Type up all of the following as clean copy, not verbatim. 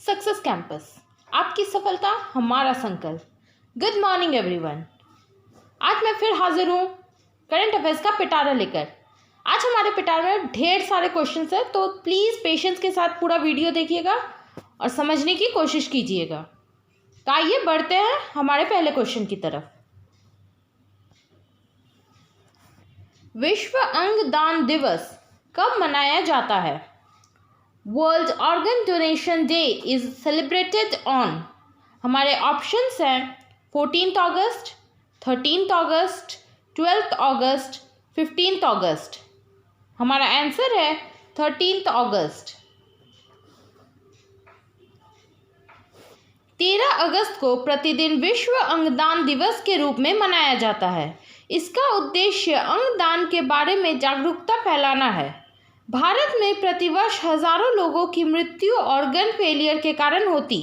Success campus, आपकी सफलता हमारा संकल्प। Good morning everyone. आज मैं फिर हाजिर हूँ करंट अफेयर्स का पिटारा लेकर। आज हमारे पिटारे में ढेर सारे क्वेश्चंस हैं, तो प्लीज़ पेशेंस के साथ पूरा वीडियो देखिएगा और समझने की कोशिश कीजिएगा। तो आइए बढ़ते हैं हमारे पहले क्वेश्चन की तरफ। विश्व अंग दान दिवस कब मनाया जाता है? World organ donation day is celebrated on. हमारे ऑप्शंस हैं 14 अगस्त, 13 अगस्त, 12 अगस्त, 15 अगस्त। हमारा आंसर है 13 अगस्त। 13 अगस्त को प्रतिदिन विश्व अंगदान दिवस के रूप में मनाया जाता है। इसका उद्देश्य अंगदान के बारे में जागरूकता फैलाना है। भारत में प्रतिवर्ष हजारों लोगों की मृत्यु ऑर्गन फेलियर के कारण होती।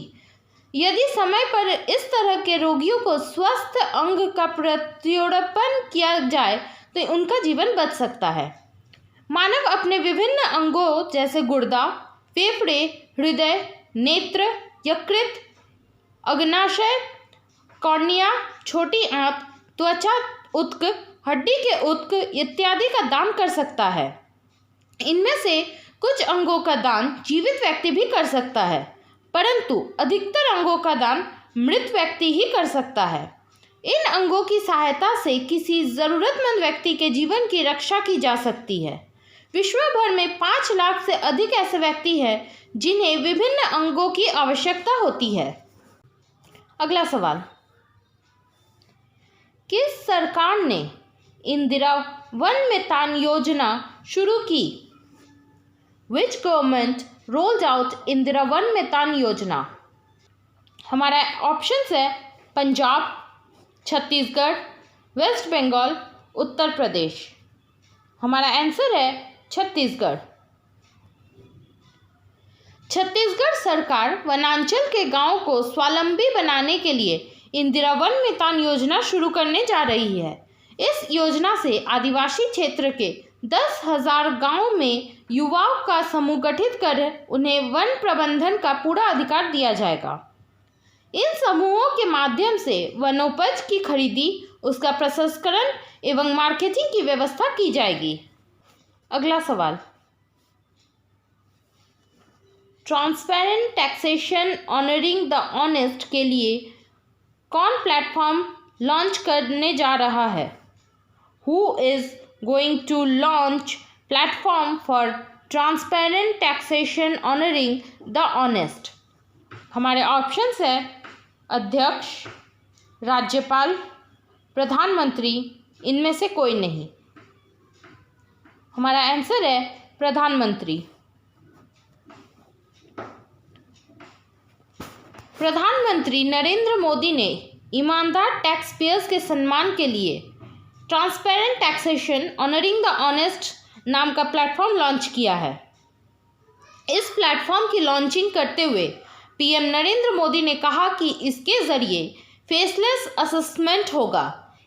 यदि समय पर इस तरह के रोगियों को स्वस्थ अंग का प्रत्यारोपण किया जाए तो उनका जीवन बच सकता है। मानव अपने विभिन्न अंगों जैसे गुर्दा, फेफड़े, हृदय, नेत्र, यकृत, अग्नाशय, कॉर्निया, छोटी आंत, त्वचा उत्क, हड्डी के उत्क इत्यादि का दान कर सकता है। इनमें से कुछ अंगों का दान जीवित व्यक्ति भी कर सकता है, परंतु अधिकतर अंगों का दान मृत व्यक्ति ही कर सकता है। इन अंगों की सहायता से किसी जरूरतमंद व्यक्ति के जीवन की रक्षा की जा सकती है। विश्व भर में 5 लाख से अधिक ऐसे व्यक्ति हैं जिन्हें विभिन्न अंगों की आवश्यकता होती है। अगला सवाल, किस सरकार ने इंदिरा वन मितान योजना शुरू की? Which government rolled out Indira वन मितान योजना? हमारा ऑप्शंस है पंजाब, छत्तीसगढ़, वेस्ट बंगाल, उत्तर प्रदेश। हमारा आंसर है छत्तीसगढ़। छत्तीसगढ़ सरकार वनांचल के गांवों को स्वावलंबी बनाने के लिए इंदिरा वन मितान योजना शुरू करने जा रही है। इस योजना से आदिवासी क्षेत्र के 10,000 गांवों में युवाओं का समूह गठित कर उन्हें वन प्रबंधन का पूरा अधिकार दिया जाएगा। इन समूहों के माध्यम से वनोपज की खरीदी, उसका प्रसंस्करण एवं मार्केटिंग की व्यवस्था की जाएगी। अगला सवाल, transparent taxation honouring the honest के लिए कौन प्लेटफॉर्म लॉन्च करने जा रहा है? Who is going to launch platform for transparent taxation honouring the honest? हमारे ऑप्शंस है अध्यक्ष, राज्यपाल, प्रधानमंत्री, इनमें से कोई नहीं। हमारा आंसर है प्रधानमंत्री। प्रधानमंत्री नरेंद्र मोदी ने ईमानदार टैक्स पेयर्स के सम्मान के लिए transparent taxation honouring the honest नाम का प्लेटफॉर्म लॉन्च किया है। इस प्लेटफॉर्म की लॉन्चिंग करते हुए पीएम नरेंद्र मोदी ने कहा कि इसके जरिए फेसलेस असेसमेंट होगा।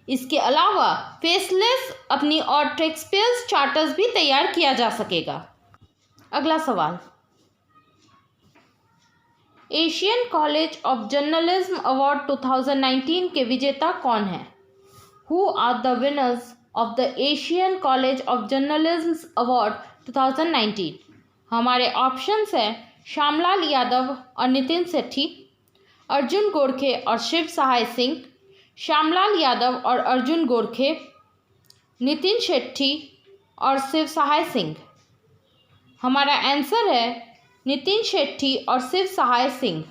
इसके अलावा फेसलेस अपनी और टैक्सपेयर्स चार्टर्स भी तैयार किया जा सकेगा। अगला सवाल, Asian College of Journalism award 2019 के विजेता कौन है? Who are the winners of the Asian College of Journalism award 2019? हमारे ऑप्शंस हैं श्यामलाल यादव और नितिन शेट्टी, अर्जुन गोरखे और शिव सहाय सिंह। श्यामलाल यादव और अर्जुन गोरखे, नितिन शेट्टी और शिव सहाय सिंह। हमारा आंसर है नितिन शेट्टी और शिव सहाय सिंह।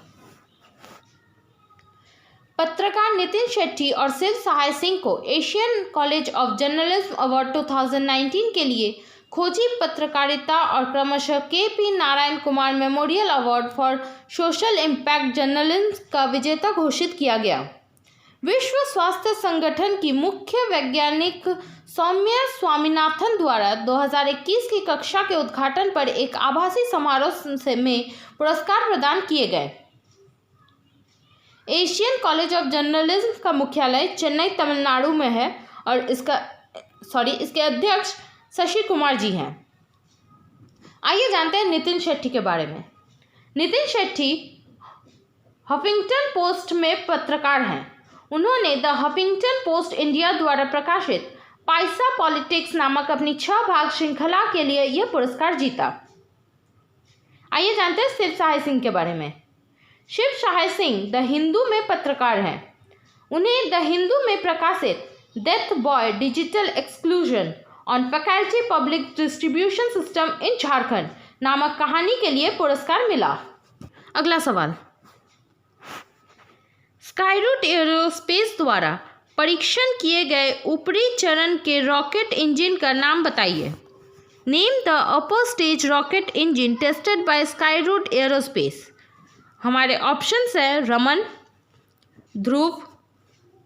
पत्रकार नितिन शेट्टी और शिव सहाय सिंह को Asian College of Journalism award 2019 के लिए खोजी पत्रकारिता और क्रमशः KP. Narayan Kumar memorial award for social impact journalism का विजेता घोषित किया गया। विश्व स्वास्थ्य संगठन की मुख्य वैज्ञानिक सौम्या स्वामीनाथन द्वारा 2021 की कक्षा के उद्घाटन पर एक आभासी समारोह में पुरस्कार प्रदान किए गए। एशियन कॉलेज ऑफ जर्नलिज्म का मुख्यालय चेन्नई, तमिलनाडु में है और इसके अध्यक्ष शशि कुमार जी हैं। आइए जानते हैं नितिन शेट्टी के बारे में। नितिन शेट्टी हफिंगटन पोस्ट में पत्रकार हैं। उन्होंने द हफिंगटन पोस्ट इंडिया द्वारा प्रकाशित पैसा पॉलिटिक्स नामक अपनी 6 भाग श्रृंखला के लिए यह पुरस्कार जीता। आइए जानते हैं शिव सहाय सिंह के बारे में। शिव सहाय सिंह द हिंदू में पत्रकार हैं। उन्हें द हिंदू में प्रकाशित death boy digital exclusion on faculty public distribution system in Jharkhand नामक कहानी के लिए पुरस्कार मिला। अगला सवाल, स्काईरूट एरोस्पेस द्वारा परीक्षण किए गए ऊपरी चरण के रॉकेट इंजन का नाम बताइए। Name the upper stage rocket engine tested by Skyroot aerospace. हमारे ऑप्शंस है रमन, ध्रुव,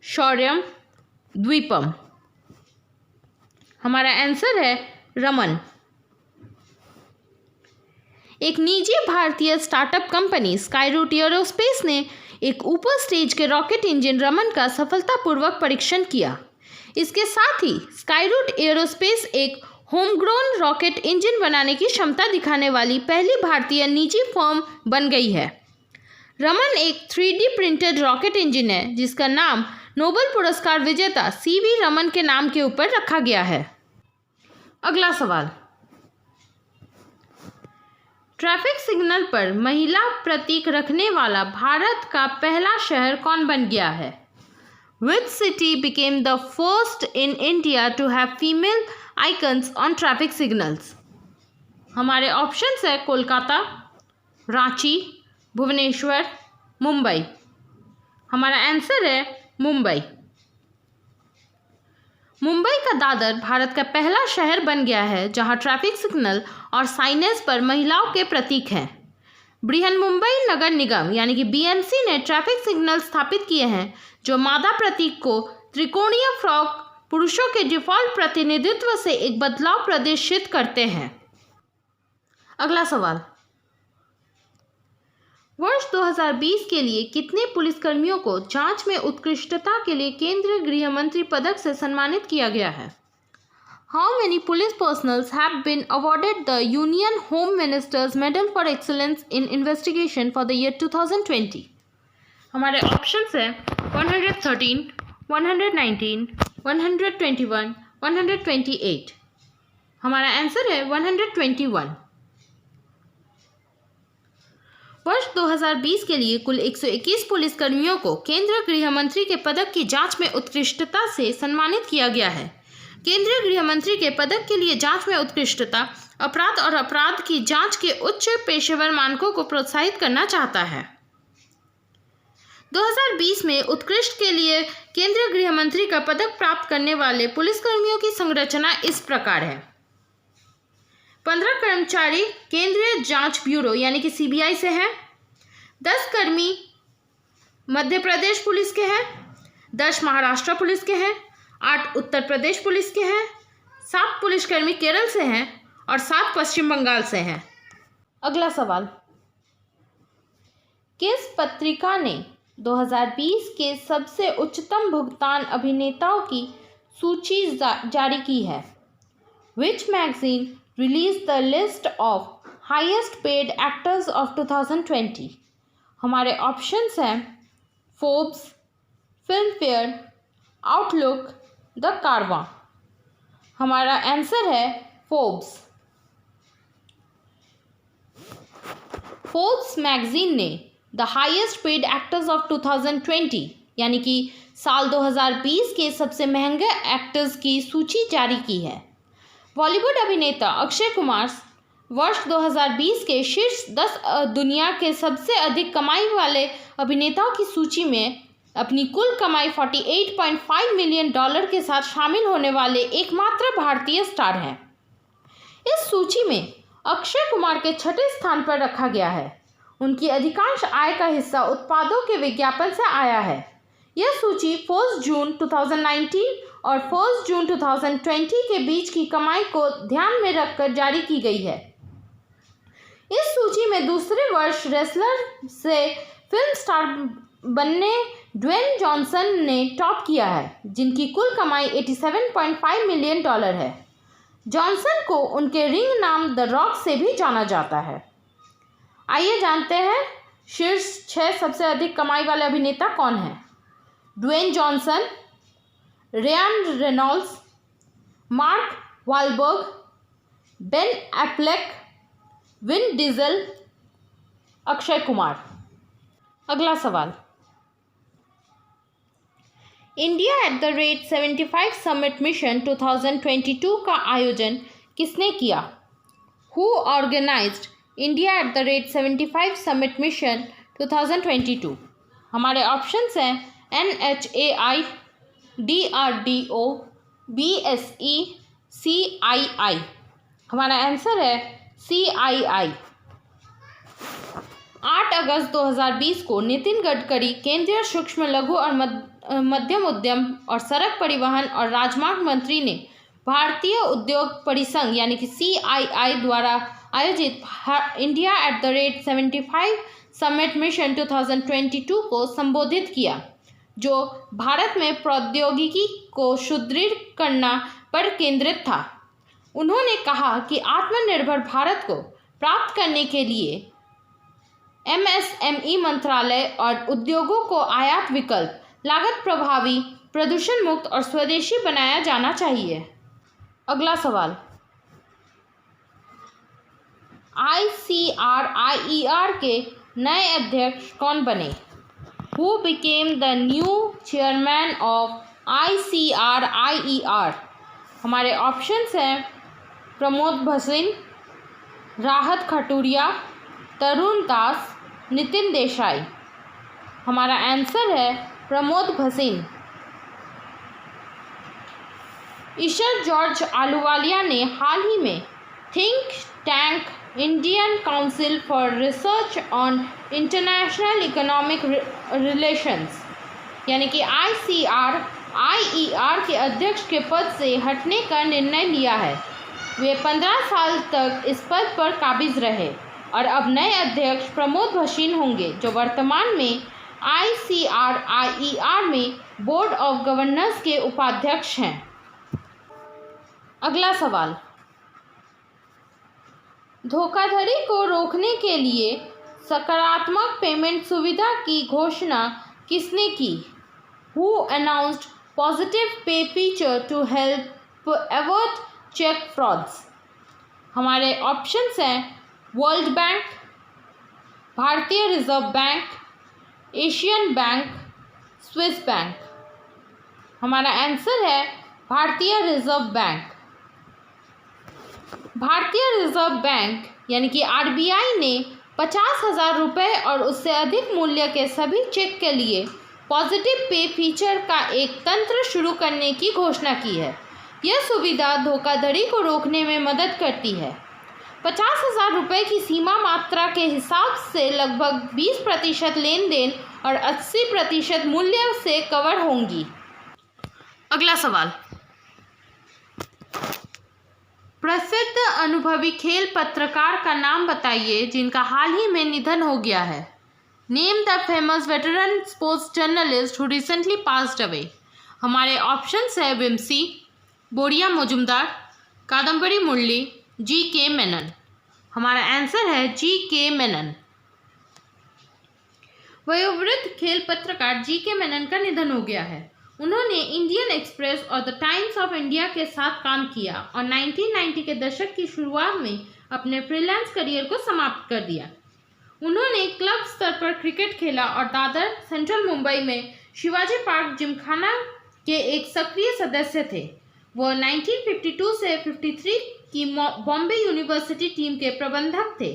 शौर्यम, द्वीपम। हमारा आंसर है रमन। एक निजी भारतीय स्टार्टअप कंपनी स्काईरूट एरोस्पेस ने एक ऊपर स्टेज के रॉकेट इंजन रमन का सफलतापूर्वक परीक्षण किया। इसके साथ ही स्काईरूट एरोस्पेस एक होमग्रोन रॉकेट इंजन बनाने की क्षमता दिखाने वाली पहली भारतीय निजी फर्म बन गई है। रमन एक 3D प्रिंटेड रॉकेट इंजन है जिसका नाम नोबेल पुरस्कार विजेता CV रमन के नाम के ऊपर रखा गया है। अगला सवाल, ट्रैफिक सिग्नल पर महिला प्रतीक रखने वाला भारत का पहला शहर कौन बन गया है? Which city became the first in India to have female icons on traffic signals? हमारे ऑप्शंस है कोलकाता, रांची, भुवनेश्वर, मुंबई। हमारा आंसर है मुंबई। मुंबई का दादर भारत का पहला शहर बन गया है जहां ट्रैफिक सिग्नल और साइनेज पर महिलाओं के प्रतीक हैं। बृहन्मुंबई नगर निगम यानी कि BMC ने ट्रैफिक सिग्नल स्थापित किए हैं जो मादा प्रतीक को त्रिकोणीय फ्रॉक पुरुषों के डिफॉल्ट प्रतिनिधित्व से एक बदलाव प्रदर्शित करते हैं। अगला सवाल, वर्ष 2020 के लिए कितने पुलिसकर्मियों को जांच में उत्कृष्टता के लिए केंद्रीय गृह मंत्री पदक से सम्मानित किया गया है? How many police personals have been awarded the Union Home Minister's Medal for Excellence in Investigation for the year 2020? हमारे ऑप्शंस हैं 113, 119, 121, 128। हमारा आंसर है 121। वर्ष 2020 के लिए कुल 121 पुलिसकर्मियों को केंद्रीय गृह मंत्री के पदक की जांच में उत्कृष्टता से सम्मानित किया गया है। केंद्रीय गृह मंत्री के पदक के लिए जांच में उत्कृष्टता अपराध और अपराध की जांच के उच्च पेशेवर मानकों को प्रोत्साहित करना चाहता है। 2020 में उत्कृष्ट के लिए केंद्रीय गृह मंत्री का पदक प्राप्त करने वाले पुलिसकर्मियों की संरचना इस प्रकार है। 15 कर्मचारी केंद्रीय जांच ब्यूरो यानी कि CBI से हैं, 10 कर्मी मध्य प्रदेश पुलिस के हैं, 10 महाराष्ट्र पुलिस के हैं, 8 उत्तर प्रदेश पुलिस के हैं, 7 पुलिसकर्मी केरल से हैं और 7 पश्चिम बंगाल से हैं। अगला सवाल, किस पत्रिका ने 2020 के सबसे उच्चतम भुगतान अभिनेताओं की सूची जारी की है? Which magazine released the list of highest paid actors of 2020? हमारे ऑप्शंस हैं Forbes, film fair, outlook, the कारवां। हमारा आंसर है फोर्ब्स। फोर्ब्स मैगजीन ने the highest paid actors of 2020 यानी कि साल 2020 के सबसे महंगे एक्टर्स की सूची जारी की है। बॉलीवुड अभिनेता अक्षय कुमार वर्ष 2020 के शीर्ष 10 दुनिया के सबसे अधिक कमाई वाले अभिनेताओं की सूची में अपनी कुल कमाई $48.5 मिलियन के साथ शामिल होने वाले एकमात्र भारतीय स्टार हैं। इस सूची में अक्षय कुमार के 6ठे स्थान पर रखा गया है। उनकी अधिकांश आय का हिस्सा उत्पादों के विज्ञापन से आया है। यह सूची 1 जून 2019 और 1 जून 2020 के बीच की कमाई को ध्यान में रखकर जारी की गई है। इस सूची में दूसरे वर्ष रेसलर से फिल्म स्टार बनने ड्वेन जॉनसन ने टॉप किया है, जिनकी कुल कमाई $87.5 मिलियन है। जॉनसन को उनके रिंग नाम द रॉक से भी जाना जाता है। आइए जानते हैं शीर्ष 6 सबसे अधिक कमाई वाले अभिनेता कौन हैं? Dwayne Johnson, Ryan Reynolds, Mark Wahlberg, Ben Affleck, Vin Diesel, Akshay Kumar. अगला सवाल, India@75 समिट मिशन 2022 का आयोजन किसने किया? Who organized India@75 summit mission 2022? हमारे ऑप्शंस हैं NHAI, DRDO, BSE, CII। हमारा आंसर है CII। 8 अगस्त 2020 को नितिन गडकरी केंद्रीय सूक्ष्म लघु और मध्यम उद्यम और सड़क परिवहन और राजमार्ग मंत्री ने भारतीय उद्योग परिसंघ यानी कि CII द्वारा आयोजित India@75 समिट मिशन 2022 को संबोधित किया, जो भारत में प्रौद्योगिकी को सुदृढ़ करना पर केंद्रित था। उन्होंने कहा कि आत्मनिर्भर भारत को प्राप्त करने के लिए MSME मंत्रालय और उद्योगों को आयात विकल्प, लागत प्रभावी, प्रदूषण मुक्त और स्वदेशी बनाया जाना चाहिए। अगला सवाल, ICRIER के नए अध्यक्ष कौन बने? Who became the new chairman of ICRIER? हमारे ऑप्शंस हैं प्रमोद भसीन, राहत खटूरिया, तरुण दास, नितिन देसाई। हमारा आंसर है प्रमोद भसीन। ईशर जॉर्ज आलूवालिया ने हाल ही में think tank Indian council for research on international economic relations यानी कि ICRIER के अध्यक्ष के पद से हटने का निर्णय लिया है। वे 15 साल तक इस पद पर काबिज रहे और अब नए अध्यक्ष प्रमोद भसीन होंगे, जो वर्तमान में ICRIER में बोर्ड ऑफ गवर्नर्स के उपाध्यक्ष हैं। अगला सवाल, धोखाधड़ी को रोकने के लिए सकारात्मक पेमेंट सुविधा की घोषणा किसने की? Who announced positive pay feature to help avert check frauds? हमारे ऑप्शंस हैं वर्ल्ड बैंक, भारतीय reserve bank, Asian bank, Swiss bank. हमारा आंसर है भारतीय रिजर्व बैंक। भारतीय रिजर्व बैंक यानी कि RBI ने 50,000 रुपये और उससे अधिक मूल्य के सभी चेक के लिए पॉजिटिव पे फीचर का एक तंत्र शुरू करने की घोषणा की है। यह सुविधा धोखाधड़ी को रोकने में मदद करती है। 50,000 रुपये की सीमा मात्रा के हिसाब से लगभग 20% लेन देन और 80% मूल्य से कवर होंगी। अगला सवाल, प्रसिद्ध अनुभवी खेल पत्रकार का नाम बताइए जिनका हाल ही में निधन हो गया है। Name the famous veteran sports journalist who recently passed away. हमारे ऑप्शंस है विमसी, बोरिया मजुमदार, कादम्बरी मुरली, GK मेनन। हमारा आंसर है GK मेनन। वयोवृद्ध खेल पत्रकार GK मेनन का निधन हो गया है। उन्होंने इंडियन एक्सप्रेस और द टाइम्स ऑफ इंडिया के साथ काम किया और 1990 के दशक की शुरुआत में अपने फ्रीलांस करियर को समाप्त कर दिया। उन्होंने क्लब स्तर पर क्रिकेट खेला और दादर, सेंट्रल मुंबई में शिवाजी पार्क जिमखाना के एक सक्रिय सदस्य थे। वह 1952 से 53 की बॉम्बे यूनिवर्सिटी टीम के प्रबंधक थे,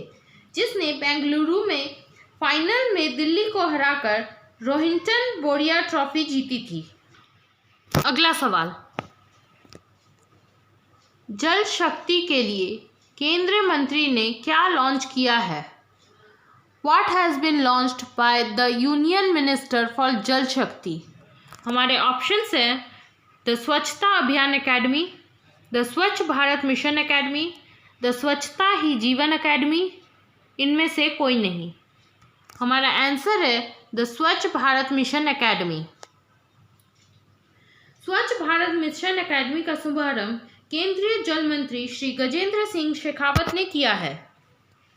जिसने बेंगलुरु में फाइनल में दिल्ली को हराकर रोहिंटन बोरिया ट्रॉफी जीती थी। अगला सवाल, जल शक्ति के लिए केंद्रीय मंत्री ने क्या लॉन्च किया है? What has been launched by the Union Minister for जल शक्ति? हमारे ऑप्शंस हैं द स्वच्छता अभियान अकेडमी, द स्वच्छ भारत मिशन अकेडमी, द स्वच्छता ही जीवन अकेडमी, इनमें से कोई नहीं। हमारा आंसर है द स्वच्छ भारत मिशन अकेडमी। स्वच्छ भारत मिशन अकेडमी का शुभारंभ केंद्रीय जल मंत्री श्री गजेंद्र सिंह शेखावत ने किया है।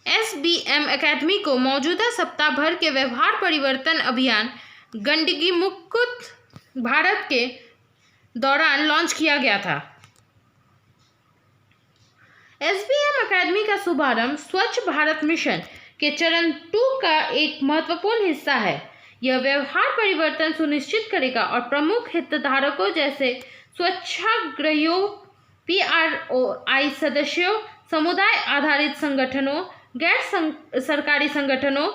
SBM एकेडमी को मौजूदा सप्ताह भर के व्यवहार परिवर्तन अभियान गंदगी मुक्त भारत के दौरान लॉन्च किया गया था। SBM एकेडमी का शुभारंभ स्वच्छ भारत मिशन के चरण 2 का एक महत्वपूर्ण हिस्सा है। यह व्यवहार परिवर्तन सुनिश्चित करेगा और प्रमुख हितधारकों जैसे स्वच्छाग्रहियों, PROI सदस्यों, समुदाय आधारित संगठनों, गैर सरकारी संगठनों,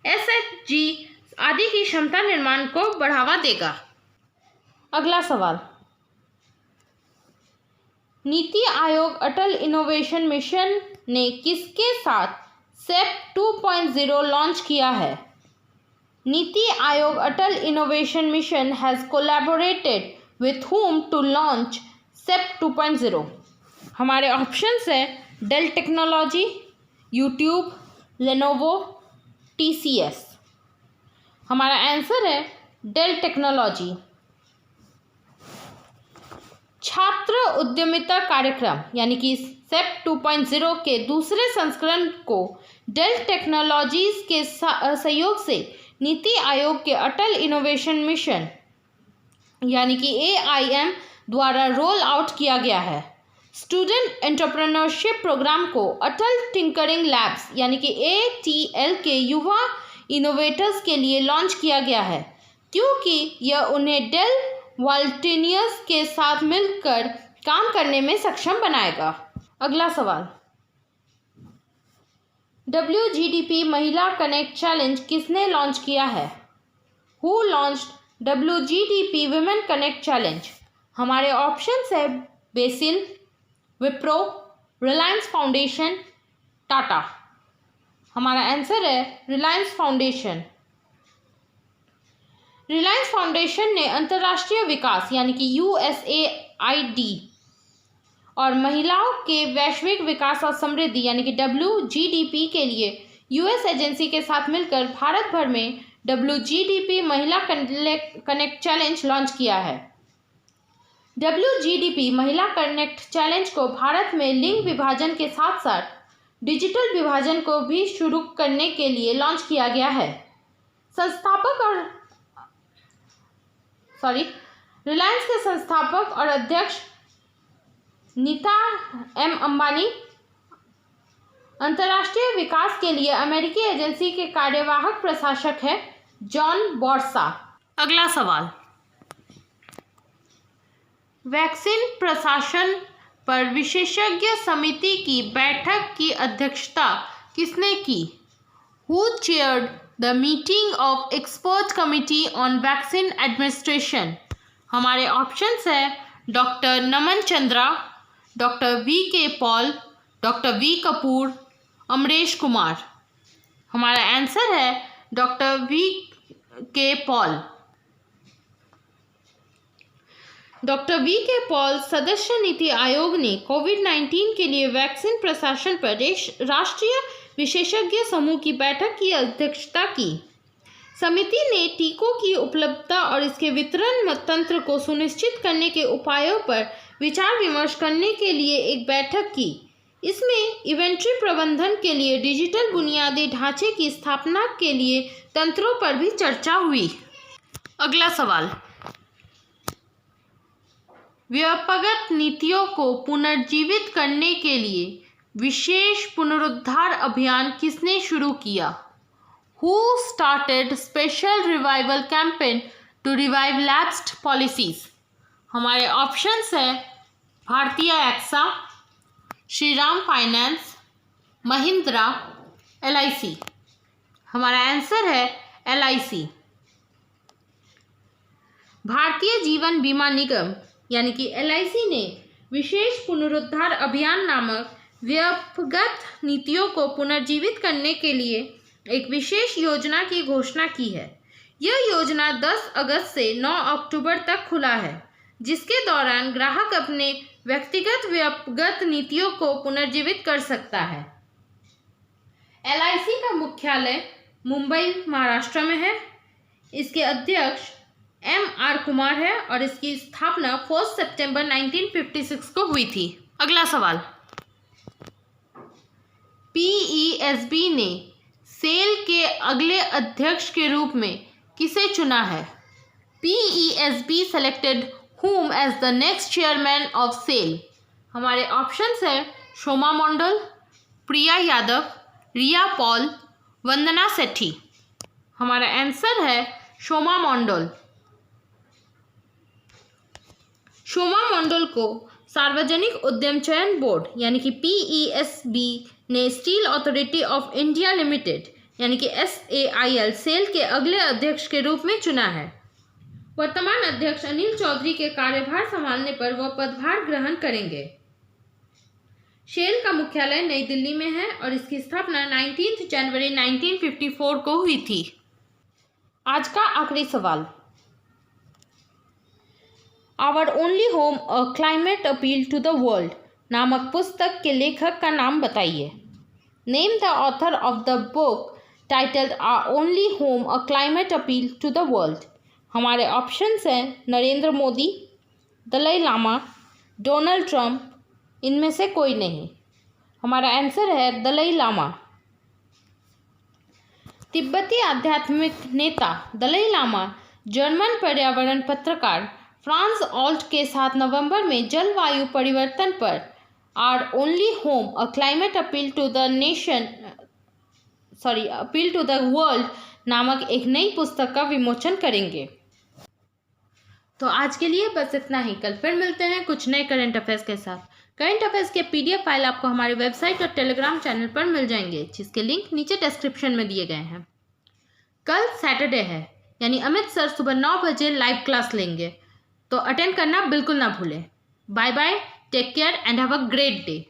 SHG आदि की क्षमता निर्माण को बढ़ावा देगा। अगला सवाल, नीति आयोग अटल इनोवेशन मिशन ने किसके साथ SEP 2.0 लॉन्च किया है? NITI Aayog Atal innovation mission has collaborated with whom to launch SEP 2.0? हमारे ऑप्शंस है Dell technology, YouTube, Lenovo, TCS। हमारा आंसर है डेल टेक्नोलॉजी। छात्र उद्यमिता कार्यक्रम यानी कि SEP 2.0 के दूसरे संस्करण को डेल टेक्नोलॉजीज के सहयोग से नीति आयोग के अटल इनोवेशन मिशन यानी कि AIM द्वारा रोल आउट किया गया है। स्टूडेंट एंटरप्रेन्योरशिप प्रोग्राम को अटल टिंकरिंग लैब्स यानी कि ATL के युवा इनोवेटर्स के लिए लॉन्च किया गया है, क्योंकि यह उन्हें डेल वॉल्टिनियस के साथ मिलकर काम करने में सक्षम बनाएगा। अगला सवाल, WGDP महिला कनेक्ट चैलेंज किसने लॉन्च किया है? Who launched WGDP women connect challenge? हमारे ऑप्शंस है बेसिल, विप्रो, रिलायंस फाउंडेशन, टाटा। हमारा आंसर है रिलायंस फाउंडेशन। रिलायंस फाउंडेशन ने अंतर्राष्ट्रीय विकास यानी कि USAID और महिलाओं के वैश्विक विकास और समृद्धि यानी कि WGDP के लिए US एजेंसी के साथ मिलकर भारत भर में WGDP महिला कनेक्ट चैलेंज लॉन्च किया है। WGDP महिला कनेक्ट चैलेंज को भारत में लिंग विभाजन के साथ साथ डिजिटल विभाजन को भी शुरू करने के लिए लॉन्च किया गया है। रिलायंस के संस्थापक और अध्यक्ष नीता M अंबानी अंतर्राष्ट्रीय विकास के लिए अमेरिकी एजेंसी के कार्यवाहक प्रशासक है जॉन बॉर्सा। अगला सवाल, वैक्सीन प्रशासन पर विशेषज्ञ समिति की बैठक की अध्यक्षता किसने की? Who chaired the meeting of expert committee on vaccine administration? हमारे ऑप्शंस है doctor Naman Chandra, doctor VK Paul, doctor V Kapoor, Amresh Kumar. हमारा आंसर है doctor VK Paul. Doctor VK Paul सदस्य नीति आयोग ने कोविड-19 के लिए वैक्सीन प्रशासन पर राष्ट्रीय विशेषज्ञ समूह की बैठक की अध्यक्षता की। समिति ने टीकों की उपलब्धता और इसके वितरण तंत्र को सुनिश्चित करने के उपायों पर विचार विमर्श करने के लिए एक बैठक की। इसमें इन्वेंट्री प्रबंधन के लिए डिजिटल बुनियादी ढांचे की स्थापना के लिए तंत्रों पर भी चर्चा हुई। अगला सवाल, व्यापक नीतियों को पुनर्जीवित करने के लिए विशेष पुनरुद्धार अभियान किसने शुरू किया? Who started special revival campaign to revive lapsed policies? हमारे ऑप्शंस है Bharatiya AXA, Shriram finance, Mahindra, LIC। हमारा आंसर है LIC। भारतीय जीवन बीमा निगम यानी कि LIC ने विशेष पुनरुद्धार अभियान नामक व्यापक नीतियों को पुनर्जीवित करने के लिए एक विशेष योजना की घोषणा की है। यह योजना 10 अगस्त से 9 अक्टूबर तक खुला है, जिसके दौरान ग्राहक अपने व्यक्तिगत व्यापक नीतियों को पुनर्जीवित कर सकता है। LIC का मुख्यालय मुंबई महाराष्ट्र में है। इसके अध्यक्ष MR कुमार है और इसकी स्थापना 4 सितंबर 1956 को हुई थी। अगला सवाल, PEA PESB ने सेल के अगले अध्यक्ष के रूप में किसे चुना है? PESB selected whom as the next chairman of SAIL? हमारे ऑप्शंस है शोमा मंडल, प्रिया यादव, रिया पॉल, वंदना सेठी। हमारा आंसर है शोमा मंडल। शोमा मंडल को सार्वजनिक उद्यम चयन बोर्ड यानी कि PESB ने steel authority of India limited यानी कि SAIL सेल के अगले अध्यक्ष के रूप में चुना है। वर्तमान अध्यक्ष अनिल चौधरी के कार्यभार संभालने पर वह पदभार ग्रहण करेंगे। सेल का मुख्यालय नई दिल्ली में है और इसकी स्थापना 19 जनवरी 1954 को हुई थी। आज का आखिरी सवाल, our only home a climate appeal to the world नामक पुस्तक के लेखक का नाम बताइए। Name the author of the book titled our only home a climate appeal to the world. हमारे ऑप्शंस हैं नरेंद्र मोदी, दलाई लामा, डोनाल्ड ट्रंप, इनमें से कोई नहीं। हमारा आंसर है दलाई लामा। तिब्बती आध्यात्मिक नेता दलाई लामा जर्मन पर्यावरण पत्रकार फ्रांस ऑल्ट के साथ नवंबर में जलवायु परिवर्तन पर our only home a climate appeal to the world नामक एक नई पुस्तक का विमोचन करेंगे। तो आज के लिए बस इतना ही। कल फिर मिलते हैं कुछ नए करंट अफेयर्स के साथ। करंट अफेयर्स के PDF फाइल आपको हमारे वेबसाइट और टेलीग्राम चैनल पर मिल जाएंगे, जिसके लिंक नीचे डिस्क्रिप्शन में दिए गए हैं। कल सैटरडे है, यानी अमित सर सुबह 9 बजे लाइव क्लास लेंगे, तो अटेंड करना बिल्कुल ना भूलें। Bye bye, take care and have a great day.